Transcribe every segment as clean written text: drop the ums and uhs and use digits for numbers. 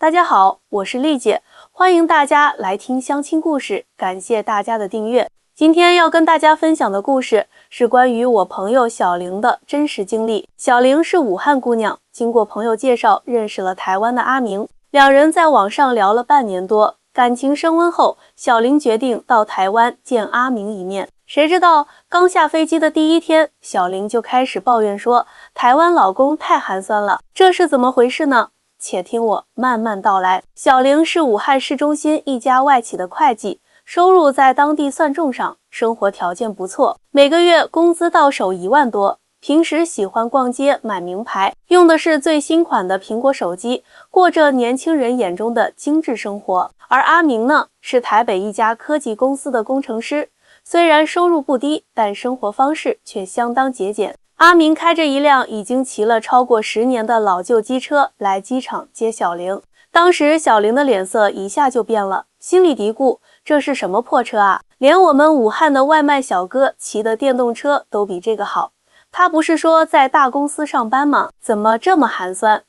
大家好，我是丽姐，欢迎大家来听相亲故事，感谢大家的订阅。今天要跟大家分享的故事是关于我朋友小玲的真实经历。小玲是武汉姑娘，经过朋友介绍认识了台湾的阿明，两人在网上聊了半年多，感情升温后，小玲决定到台湾见阿明一面。谁知道刚下飞机的第一天，小玲就开始抱怨说台湾老公太寒酸了，这是怎么回事呢？且听我慢慢道来。小玲是武汉市中心一家外企的会计，收入在当地算重上，生活条件不错，每个月工资到手1万多。平时喜欢逛街买名牌，用的是最新款的苹果手机，过着年轻人眼中的精致生活。而阿明呢，是台北一家科技公司的工程师，虽然收入不低，但生活方式却相当节俭。阿明开着一辆已经骑了超过10年的老旧机车来机场接小玲。当时小玲的脸色一下就变了，心里嘀咕，这是什么破车啊？连我们武汉的外卖小哥骑的电动车都比这个好。他不是说在大公司上班吗？怎么这么寒酸？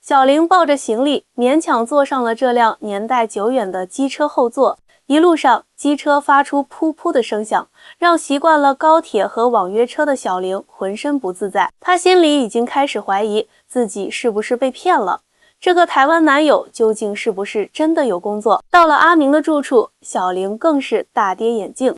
小玲抱着行李勉强坐上了这辆年代久远的机车后座，一路上机车发出噗噗的声响，让习惯了高铁和网约车的小玲浑身不自在。她心里已经开始怀疑自己是不是被骗了，这个台湾男友究竟是不是真的有工作？到了阿明的住处，小玲更是大跌眼镜。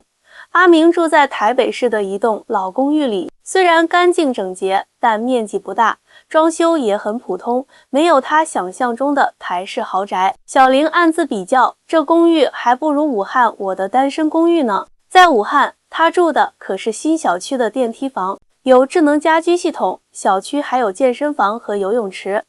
阿明住在台北市的一栋老公寓里，虽然干净整洁，但面积不大，装修也很普通，没有他想象中的台式豪宅。小玲暗自比较，这公寓还不如武汉我的单身公寓呢。在武汉，他住的可是新小区的电梯房，有智能家居系统，小区还有健身房和游泳池。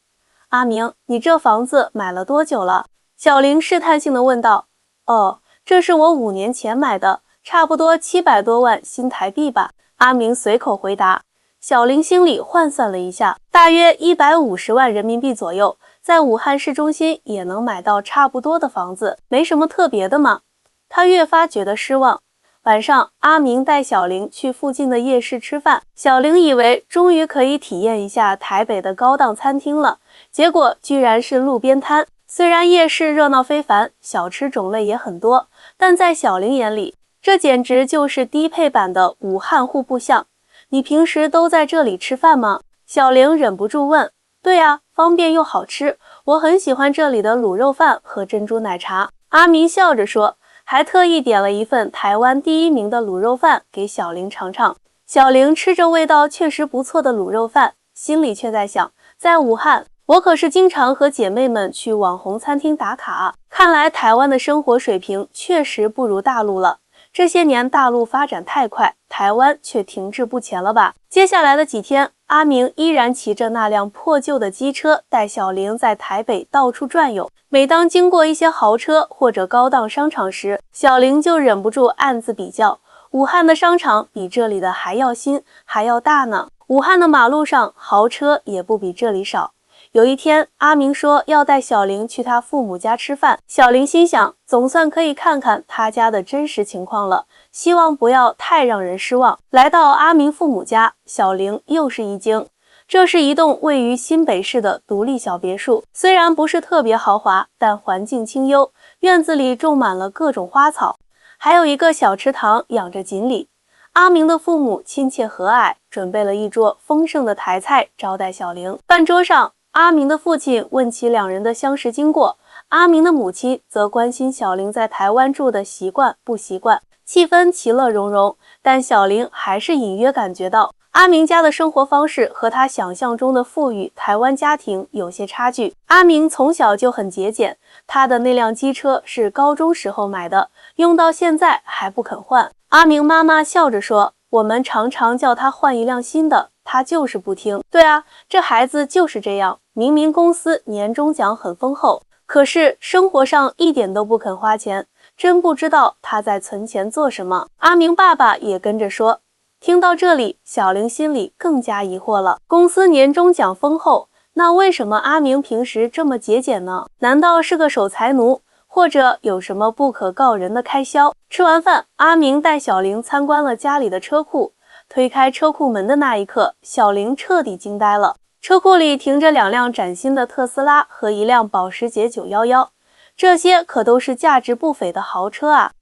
阿明，你这房子买了多久了？小玲试探性地问道。哦，这是我5年前买的，差不多700多万新台币吧。阿明随口回答。小玲心里换算了一下，大约150万人民币左右，在武汉市中心也能买到差不多的房子，没什么特别的嘛。她越发觉得失望。晚上，阿明带小玲去附近的夜市吃饭，小玲以为终于可以体验一下台北的高档餐厅了，结果居然是路边摊。虽然夜市热闹非凡，小吃种类也很多，但在小玲眼里，这简直就是低配版的武汉户部巷。你平时都在这里吃饭吗？小玲忍不住问。对啊，方便又好吃，我很喜欢这里的卤肉饭和珍珠奶茶。阿明笑着说，还特意点了一份台湾第1名的卤肉饭给小玲尝尝。小玲吃着味道确实不错的卤肉饭，心里却在想，在武汉我可是经常和姐妹们去网红餐厅打卡啊，看来台湾的生活水平确实不如大陆了。这些年大陆发展太快，台湾却停滞不前了吧？接下来的几天，阿明依然骑着那辆破旧的机车带小玲在台北到处转悠。每当经过一些豪车或者高档商场时，小玲就忍不住暗自比较，武汉的商场比这里的还要新，还要大呢。武汉的马路上豪车也不比这里少。有一天，阿明说要带小玲去他父母家吃饭，小玲心想，总算可以看看他家的真实情况了，希望不要太让人失望。来到阿明父母家，小玲又是一惊。这是一栋位于新北市的独立小别墅，虽然不是特别豪华，但环境清幽，院子里种满了各种花草，还有一个小池塘养着锦鲤。阿明的父母亲切和蔼，准备了一桌丰盛的台菜招待小玲。饭桌上，阿明的父亲问起两人的相识经过，阿明的母亲则关心小玲在台湾住的习惯不习惯，气氛其乐融融。但小玲还是隐约感觉到阿明家的生活方式和他想象中的富裕台湾家庭有些差距。阿明从小就很节俭，他的那辆机车是高中时候买的，用到现在还不肯换。阿明妈妈笑着说，我们常常叫他换一辆新的，他就是不听。对啊，这孩子就是这样，明明公司年终奖很丰厚，可是生活上一点都不肯花钱，真不知道他在存钱做什么。阿明爸爸也跟着说。听到这里，小玲心里更加疑惑了。公司年终奖丰厚，那为什么阿明平时这么节俭呢？难道是个守财奴，或者有什么不可告人的开销？吃完饭，阿明带小玲参观了家里的车库。推开车库门的那一刻，小玲彻底惊呆了。车库里停着2辆崭新的特斯拉和1辆保时捷911，这些可都是价值不菲的豪车啊！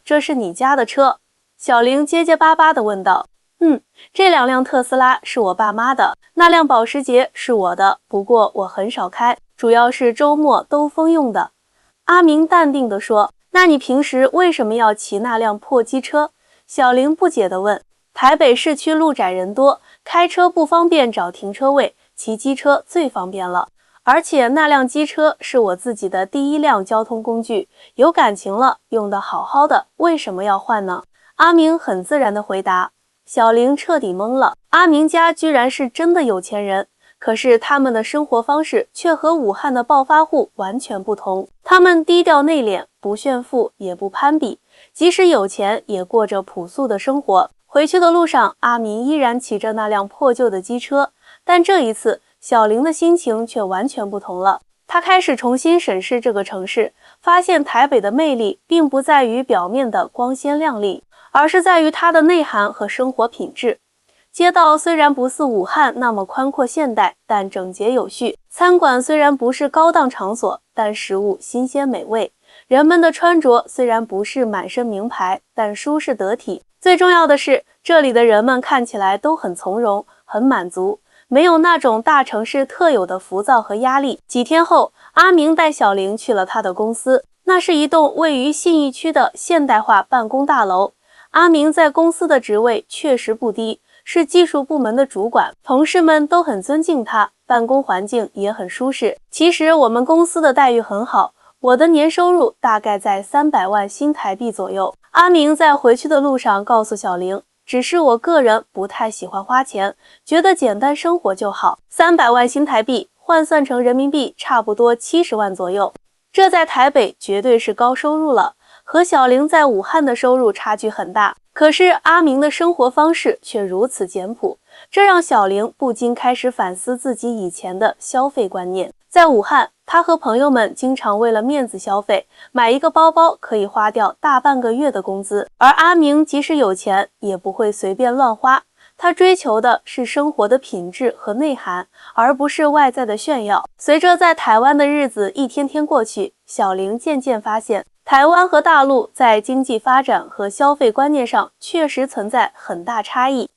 这是你家的车？小玲结结巴巴地问道。这2辆特斯拉是我爸妈的，那辆保时捷是我的，不过我很少开，主要是周末兜风用的。阿明淡定地说。那你平时为什么要骑那辆破机车？小玲不解地问。台北市区路窄人多，开车不方便找停车位，骑机车最方便了。而且那辆机车是我自己的第1辆交通工具，有感情了，用得好好的，为什么要换呢？阿明很自然地回答。小玲彻底懵了，阿明家居然是真的有钱人，可是他们的生活方式却和武汉的暴发户完全不同。他们低调内敛，不炫富，也不攀比，即使有钱也过着朴素的生活。回去的路上，阿明依然骑着那辆破旧的机车，但这一次小玲的心情却完全不同了。她开始重新审视这个城市，发现台北的魅力并不在于表面的光鲜亮丽，而是在于它的内涵和生活品质。街道虽然不似武汉那么宽阔现代，但整洁有序；餐馆虽然不是高档场所，但食物新鲜美味；人们的穿着虽然不是满身名牌，但舒适得体。最重要的是，这里的人们看起来都很从容，很满足，没有那种大城市特有的浮躁和压力。几天后，阿明带小玲去了他的公司，那是一栋位于信义区的现代化办公大楼。阿明在公司的职位确实不低，是技术部门的主管，同事们都很尊敬他，办公环境也很舒适。其实我们公司的待遇很好，我的年收入大概在300万新台币左右。阿明在回去的路上告诉小玲，只是我个人不太喜欢花钱，觉得简单生活就好。300万新台币换算成人民币差不多70万左右，这在台北绝对是高收入了，和小玲在武汉的收入差距很大。可是阿明的生活方式却如此简朴，这让小玲不禁开始反思自己以前的消费观念。在武汉，他和朋友们经常为了面子消费，买一个包包可以花掉大半个月的工资。而阿明即使有钱，也不会随便乱花，他追求的是生活的品质和内涵，而不是外在的炫耀。随着在台湾的日子一天天过去，小玲渐渐发现，台湾和大陆在经济发展和消费观念上确实存在很大差异。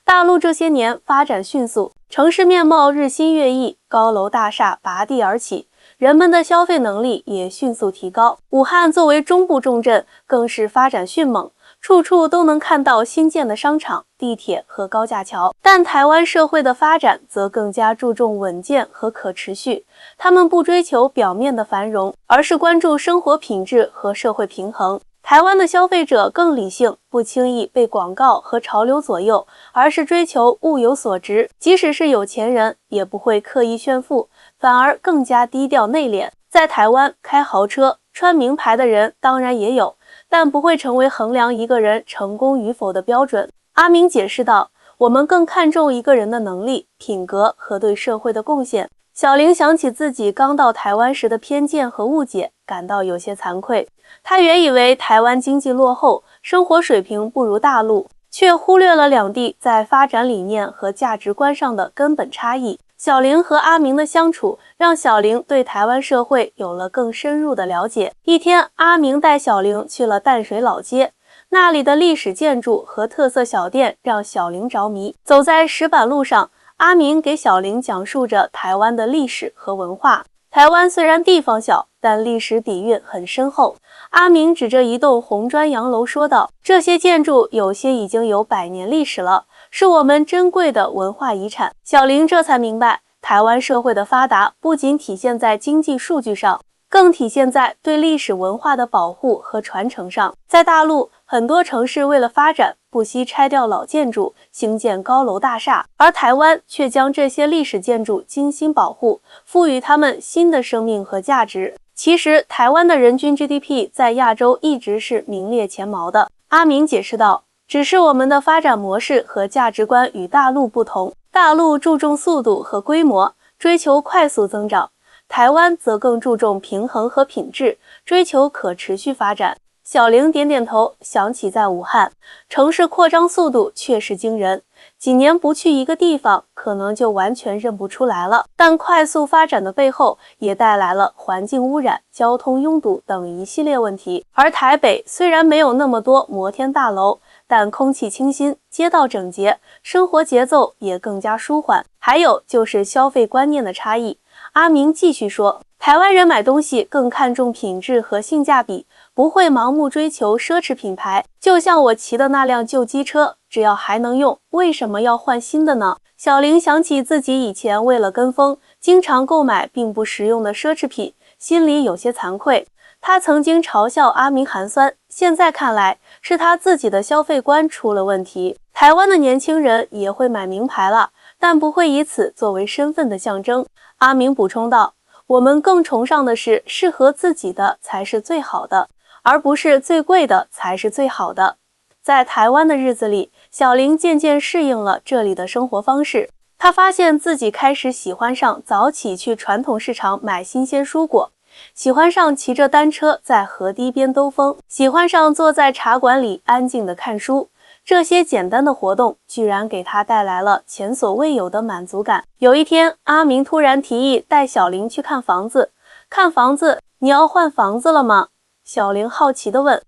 大陆这些年发展迅速，城市面貌日新月异，高楼大厦拔地而起，人们的消费能力也迅速提高。武汉作为中部重镇，更是发展迅猛，处处都能看到新建的商场、地铁和高架桥。但台湾社会的发展则更加注重稳健和可持续，他们不追求表面的繁荣，而是关注生活品质和社会平衡。台湾的消费者更理性，不轻易被广告和潮流左右，而是追求物有所值。即使是有钱人，也不会刻意炫富，反而更加低调内敛。在台湾，开豪车、穿名牌的人当然也有，但不会成为衡量一个人成功与否的标准。阿明解释道，我们更看重一个人的能力、品格和对社会的贡献。小玲想起自己刚到台湾时的偏见和误解，感到有些惭愧。她原以为台湾经济落后，生活水平不如大陆，却忽略了两地在发展理念和价值观上的根本差异。小玲和阿明的相处，让小玲对台湾社会有了更深入的了解。一天，阿明带小玲去了淡水老街，那里的历史建筑和特色小店让小玲着迷。走在石板路上，阿明给小玲讲述着台湾的历史和文化。台湾虽然地方小，但历史底蕴很深厚。阿明指着一栋红砖洋楼说道，这些建筑有些已经有100年历史了，是我们珍贵的文化遗产。小玲这才明白，台湾社会的发达不仅体现在经济数据上，更体现在对历史文化的保护和传承上。在大陆，很多城市为了发展，不惜拆掉老建筑，兴建高楼大厦，而台湾却将这些历史建筑精心保护，赋予它们新的生命和价值。其实，台湾的人均 GDP 在亚洲一直是名列前茅的。阿明解释道，只是我们的发展模式和价值观与大陆不同，大陆注重速度和规模，追求快速增长，台湾则更注重平衡和品质，追求可持续发展。小玲点点头，想起在武汉，城市扩张速度确实惊人，几年不去一个地方，可能就完全认不出来了。但快速发展的背后，也带来了环境污染、交通拥堵等一系列问题。而台北虽然没有那么多摩天大楼，但空气清新，街道整洁，生活节奏也更加舒缓。还有就是消费观念的差异。阿明继续说，台湾人买东西更看重品质和性价比，不会盲目追求奢侈品牌。就像我骑的那辆旧机车，只要还能用，为什么要换新的呢？小玲想起自己以前为了跟风，经常购买并不实用的奢侈品，心里有些惭愧。她曾经嘲笑阿明寒酸，现在看来是她自己的消费观出了问题。台湾的年轻人也会买名牌了，但不会以此作为身份的象征。阿明补充道，我们更崇尚的是适合自己的才是最好的，而不是最贵的才是最好的。在台湾的日子里，小玲渐渐适应了这里的生活方式。她发现自己开始喜欢上早起去传统市场买新鲜蔬果，喜欢上骑着单车在河堤边兜风，喜欢上坐在茶馆里安静地看书。这些简单的活动居然给他带来了前所未有的满足感。有一天，阿明突然提议带小玲去看房子。看房子？你要换房子了吗？小玲好奇地问。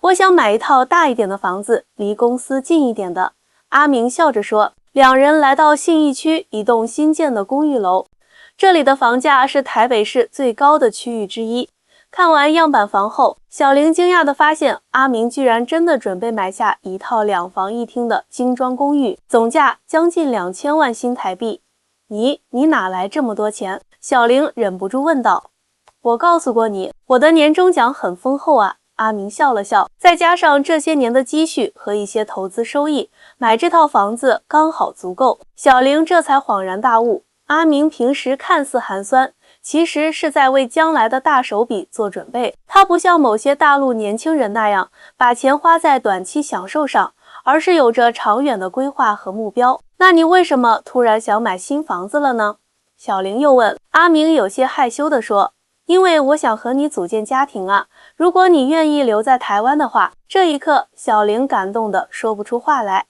我想买一套大一点的房子，离公司近一点的。阿明笑着说。两人来到信义区一栋新建的公寓楼，这里的房价是台北市最高的区域之一。看完样板房后，小玲惊讶地发现，阿明居然真的准备买下一套2房1厅的精装公寓，总价将近2000万新台币。你哪来这么多钱？小玲忍不住问道。我告诉过你，我的年终奖很丰厚啊。阿明笑了笑，再加上这些年的积蓄和一些投资收益，买这套房子刚好足够。小玲这才恍然大悟，阿明平时看似寒酸，其实是在为将来的大手笔做准备。他不像某些大陆年轻人那样把钱花在短期享受上，而是有着长远的规划和目标。那你为什么突然想买新房子了呢？小玲又问。阿明有些害羞地说，因为我想和你组建家庭啊，如果你愿意留在台湾的话。这一刻，小玲感动得说不出话来。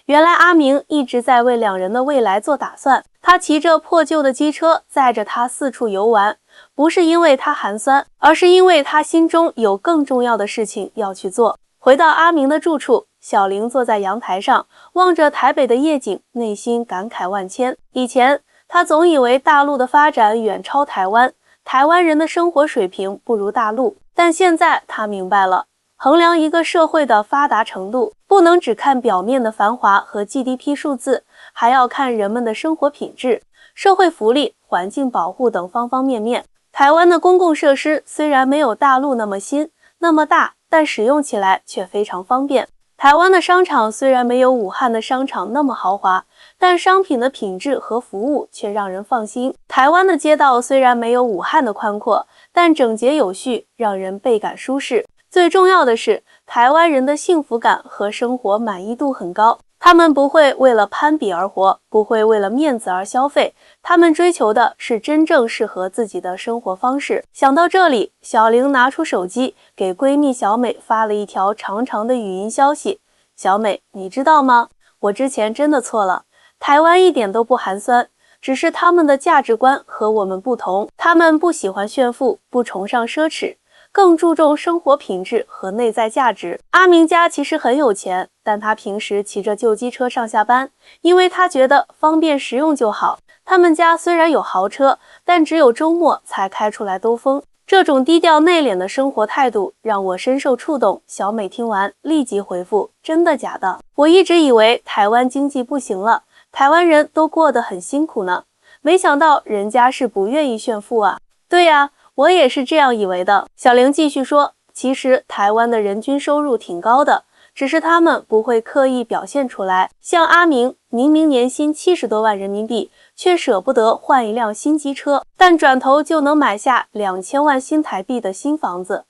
原来阿明一直在为两人的未来做打算。他骑着破旧的机车载着他四处游玩，不是因为他寒酸，而是因为他心中有更重要的事情要去做。回到阿明的住处，小玲坐在阳台上，望着台北的夜景，内心感慨万千。以前他总以为大陆的发展远超台湾，台湾人的生活水平不如大陆，但现在他明白了，衡量一个社会的发达程度，不能只看表面的繁华和 GDP 数字，还要看人们的生活品质、社会福利、环境保护等方方面面。台湾的公共设施虽然没有大陆那么新、那么大，但使用起来却非常方便。台湾的商场虽然没有武汉的商场那么豪华，但商品的品质和服务却让人放心。台湾的街道虽然没有武汉的宽阔，但整洁有序，让人倍感舒适。最重要的是，台湾人的幸福感和生活满意度很高。他们不会为了攀比而活，不会为了面子而消费，他们追求的是真正适合自己的生活方式。想到这里，小玲拿出手机，给闺蜜小美发了一条长长的语音消息。小美，你知道吗？我之前真的错了，台湾一点都不寒酸，只是他们的价值观和我们不同，他们不喜欢炫富，不崇尚奢侈，更注重生活品质和内在价值。阿明家其实很有钱，但他平时骑着旧机车上下班，因为他觉得方便实用就好。他们家虽然有豪车，但只有周末才开出来兜风。这种低调内敛的生活态度让我深受触动。小美听完立即回复：真的假的？我一直以为台湾经济不行了，台湾人都过得很辛苦呢，没想到人家是不愿意炫富啊。对呀，我也是这样以为的。小玲继续说，其实台湾的人均收入挺高的，只是他们不会刻意表现出来。像阿明，明明年薪70多万人民币，却舍不得换一辆新机车，但转头就能买下2000万新台币的新房子。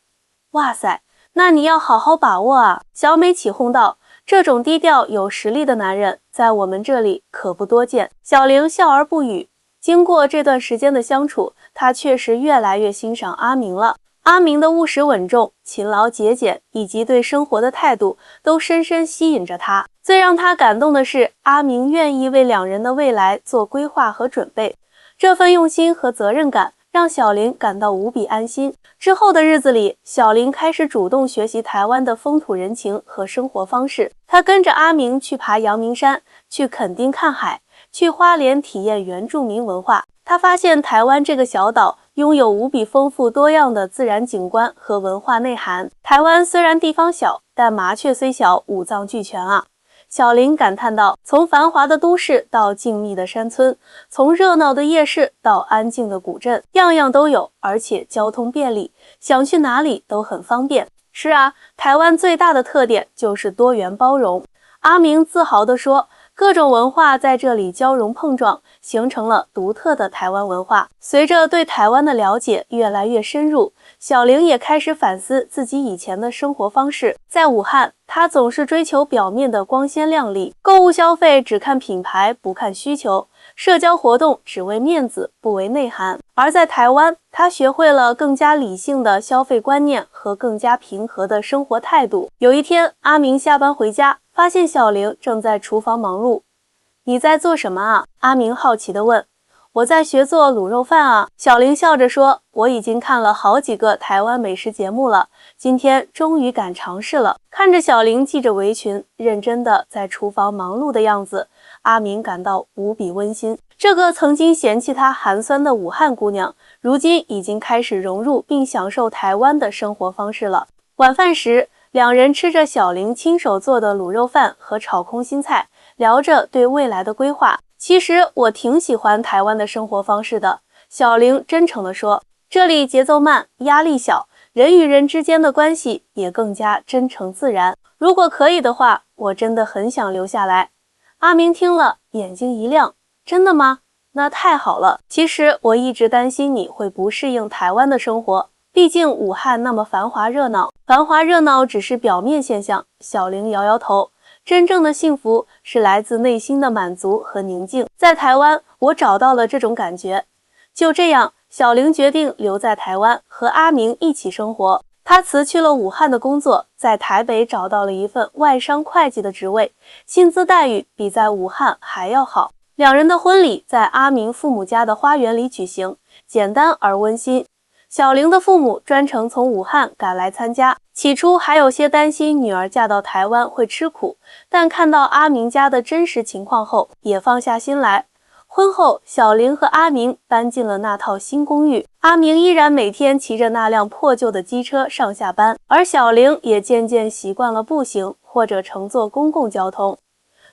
哇塞，那你要好好把握啊！小美起哄道，这种低调有实力的男人，在我们这里可不多见。小玲笑而不语。经过这段时间的相处，她确实越来越欣赏阿明了。阿明的务实稳重、勤劳节俭以及对生活的态度，都深深吸引着她。最让他感动的是，阿明愿意为两人的未来做规划和准备，这份用心和责任感让小林感到无比安心。之后的日子里，小林开始主动学习台湾的风土人情和生活方式。他跟着阿明去爬阳明山，去垦丁看海，去花莲体验原住民文化。他发现台湾这个小岛拥有无比丰富多样的自然景观和文化内涵。台湾虽然地方小，但麻雀虽小，五脏俱全啊。小林感叹道，从繁华的都市到静谧的山村，从热闹的夜市到安静的古镇，样样都有，而且交通便利，想去哪里都很方便。是啊，台湾最大的特点就是多元包容。阿明自豪地说，各种文化在这里交融碰撞，形成了独特的台湾文化。随着对台湾的了解越来越深入，小林也开始反思自己以前的生活方式。在武汉，他总是追求表面的光鲜亮丽，购物消费只看品牌不看需求，社交活动只为面子不为内涵。而在台湾，他学会了更加理性的消费观念和更加平和的生活态度。有一天，阿明下班回家，发现小林正在厨房忙碌。你在做什么啊？阿明好奇地问。我在学做卤肉饭啊。小林笑着说，我已经看了好几个台湾美食节目了，今天终于敢尝试了。看着小林系着围裙，认真地在厨房忙碌的样子，阿明感到无比温馨。这个曾经嫌弃他寒酸的武汉姑娘，如今已经开始融入并享受台湾的生活方式了。晚饭时，两人吃着小林亲手做的卤肉饭和炒空心菜，聊着对未来的规划。其实我挺喜欢台湾的生活方式的，小林真诚地说，这里节奏慢，压力小，人与人之间的关系也更加真诚自然。如果可以的话，我真的很想留下来。阿明听了，眼睛一亮，真的吗？那太好了。其实我一直担心你会不适应台湾的生活，毕竟武汉那么繁华热闹，繁华热闹只是表面现象。小林摇摇头，真正的幸福是来自内心的满足和宁静。在台湾，我找到了这种感觉。就这样，小林决定留在台湾，和阿明一起生活。他辞去了武汉的工作，在台北找到了一份外商会计的职位，薪资待遇比在武汉还要好。两人的婚礼在阿明父母家的花园里举行，简单而温馨。小林的父母专程从武汉赶来参加，起初还有些担心女儿嫁到台湾会吃苦，但看到阿明家的真实情况后，也放下心来。婚后，小林和阿明搬进了那套新公寓，阿明依然每天骑着那辆破旧的机车上下班，而小林也渐渐习惯了步行或者乘坐公共交通。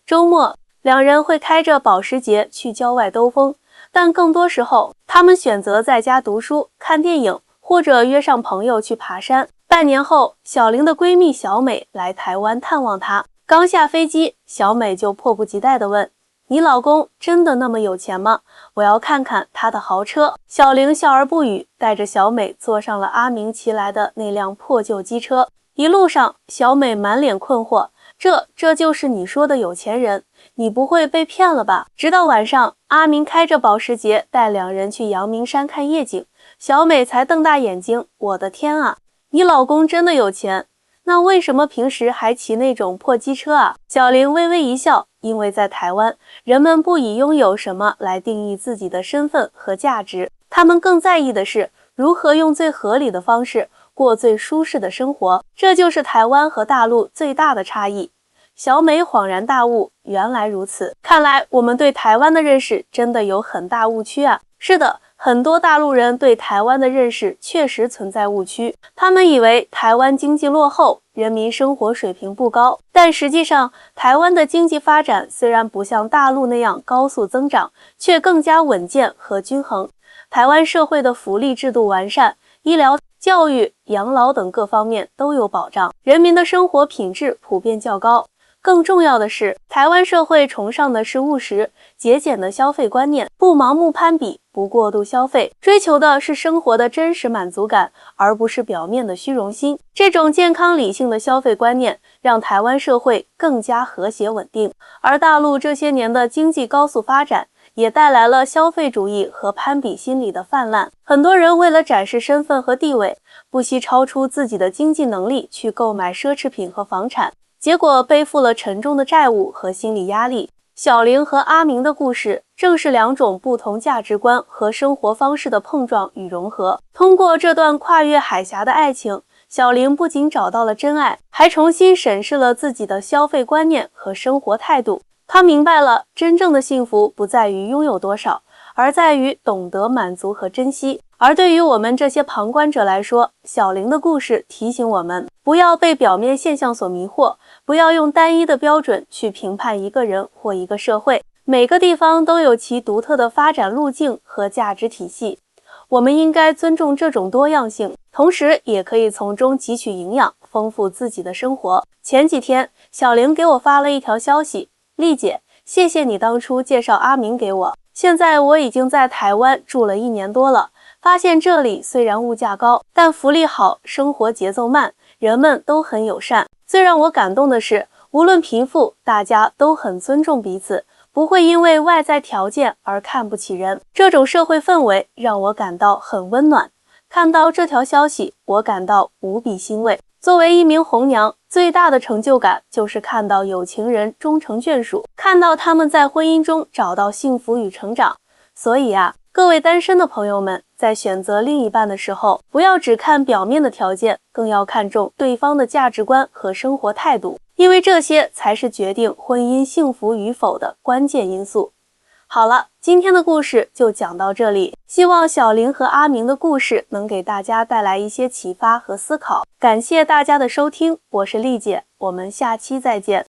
周末，两人会开着保时捷去郊外兜风，但更多时候，他们选择在家读书、看电影，或者约上朋友去爬山。半年后，小林的闺蜜小美来台湾探望她。刚下飞机，小美就迫不及待地问：“你老公真的那么有钱吗？我要看看他的豪车。”小林笑而不语，带着小美坐上了阿明骑来的那辆破旧机车。一路上，小美满脸困惑：“这就是你说的有钱人？你不会被骗了吧？”直到晚上，阿明开着保时捷带两人去阳明山看夜景，小美才瞪大眼睛：“我的天啊，你老公真的有钱？那为什么平时还骑那种破机车啊？”小林微微一笑，因为在台湾，人们不以拥有什么来定义自己的身份和价值，他们更在意的是如何用最合理的方式过最舒适的生活。这就是台湾和大陆最大的差异。小美恍然大悟，原来如此，看来我们对台湾的认识真的有很大误区啊。是的，很多大陆人对台湾的认识确实存在误区，他们以为台湾经济落后，人民生活水平不高，但实际上，台湾的经济发展虽然不像大陆那样高速增长，却更加稳健和均衡。台湾社会的福利制度完善，医疗、教育、养老等各方面都有保障，人民的生活品质普遍较高。更重要的是，台湾社会崇尚的是务实、节俭的消费观念，不盲目攀比，不过度消费，追求的是生活的真实满足感，而不是表面的虚荣心。这种健康理性的消费观念，让台湾社会更加和谐稳定。而大陆这些年的经济高速发展，也带来了消费主义和攀比心理的泛滥。很多人为了展示身份和地位，不惜超出自己的经济能力去购买奢侈品和房产。结果背负了沉重的债务和心理压力。小玲和阿明的故事，正是两种不同价值观和生活方式的碰撞与融合。通过这段跨越海峡的爱情，小玲不仅找到了真爱，还重新审视了自己的消费观念和生活态度。她明白了，真正的幸福不在于拥有多少，而在于懂得满足和珍惜。而对于我们这些旁观者来说，小玲的故事提醒我们，不要被表面现象所迷惑，不要用单一的标准去评判一个人或一个社会。每个地方都有其独特的发展路径和价值体系，我们应该尊重这种多样性，同时也可以从中汲取营养，丰富自己的生活。前几天，小玲给我发了一条消息：丽姐，谢谢你当初介绍阿明给我。现在我已经在台湾住了1年多了，发现这里虽然物价高，但福利好，生活节奏慢，人们都很友善。最让我感动的是，无论贫富，大家都很尊重彼此，不会因为外在条件而看不起人。这种社会氛围让我感到很温暖。看到这条消息，我感到无比欣慰。作为一名红娘，最大的成就感就是看到有情人终成眷属，看到他们在婚姻中找到幸福与成长。所以啊，各位单身的朋友们，在选择另一半的时候，不要只看表面的条件，更要看重对方的价值观和生活态度，因为这些才是决定婚姻幸福与否的关键因素。好了，今天的故事就讲到这里，希望小玲和阿明的故事能给大家带来一些启发和思考。感谢大家的收听，我是丽姐，我们下期再见。